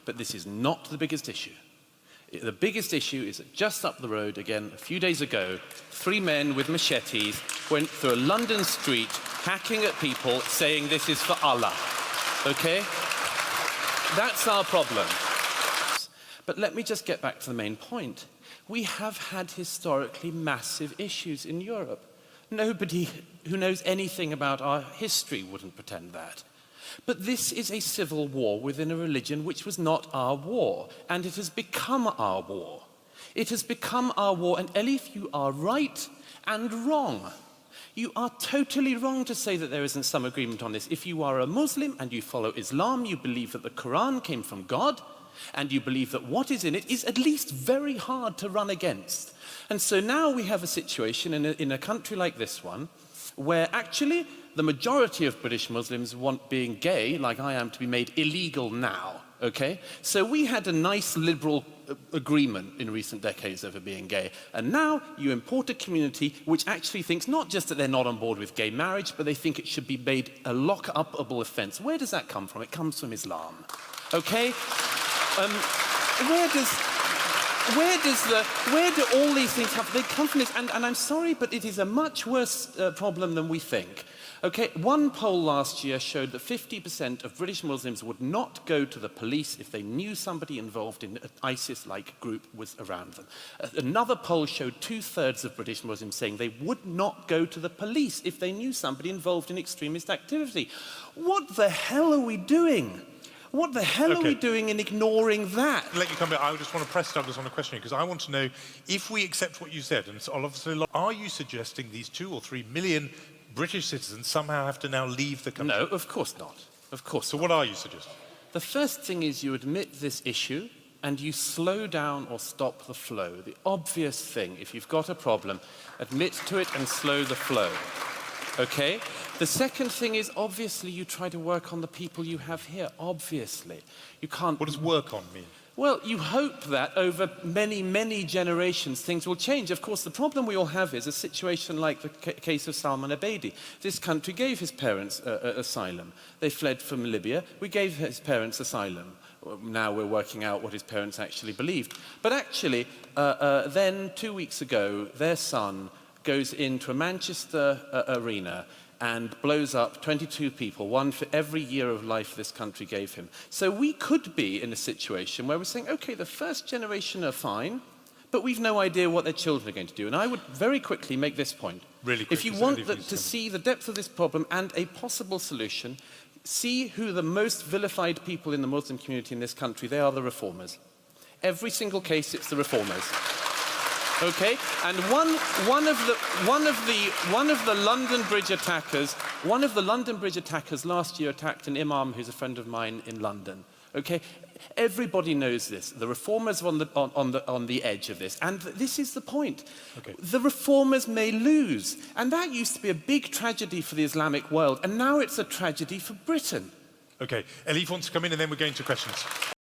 But this is not the biggest issue. The biggest issue is that just up the road, again, a few days ago, 3 men with machetes went through a London street hacking at people saying this is for Allah. Okay? That's our problem. But let me just get back to the main point. We have had historically massive issues in Europe. Nobody who knows anything about our history wouldn't pretend that. But this is a civil war within a religion which was not our war, and it has become our war. It has become our war, and Elif, you are right and wrong. You are totally wrong to say that there isn't some agreement on this. If you are a Muslim and you follow Islam, you believe that the Quran came from God, and you believe that what is in it is at least very hard to run against. And so now we have a situation in a country like this one, where actually the majority of British Muslims want being gay, like I am, to be made illegal now, okay? So we had a nice liberal agreement in recent decades over being gay, and now you import a community which actually thinks not just that they're not on board with gay marriage, but they think it should be made a lock-upable offence. Where does that come from? It comes from Islam, okay? Where do all these things come from? They come from this, and I'm sorry, but it is a much worse problem than we think. Okay, one poll last year showed that 50% of British Muslims would not go to the police if they knew somebody involved in an ISIS-like group was around them. Another poll showed 2/3 of British Muslims saying they would not go to the police if they knew somebody involved in extremist activity. What the hell are we doing? What the hell are we doing in ignoring that? Let you come back. I just want to press Douglas on a question because I want to know if we accept what you said, and so obviously, are you suggesting these 2 or 3 million British citizens somehow have to now leave the country? No, of course not. Of course. So what are you suggesting? The first thing is you admit this issue and you slow down or stop the flow. The obvious thing, if you've got a problem, admit to it and slow the flow. Okay? The second thing is, obviously, you try to work on the people you have here. Obviously. You can't... What does work on mean? Well, you hope that over many, many generations things will change. Of course, the problem we all have is a situation like the case of Salman Abedi. This country gave his parents asylum. They fled from Libya. We gave his parents asylum. Now we're working out what his parents actually believed. But actually, then 2 weeks ago, their son goes into a Manchester arena and blows up 22 people, 1 for every year of life this country gave him. So we could be in a situation where we're saying, okay, the first generation are fine, but we've no idea what their children are going to do. And I would very quickly make this point. Really quick, if you want to see the depth of this problem and a possible solution, see who the most vilified people in the Muslim community in this country, they are the reformers. Every single case, it's the reformers. Okay, and one of the London Bridge attackers last year attacked an imam who's a friend of mine in London. Okay, everybody knows this. The reformers are on the edge of this, and this is the point. Okay. The reformers may lose, and that used to be a big tragedy for the Islamic world, and now it's a tragedy for Britain. Okay, Elif wants to come in, and then we're going to questions.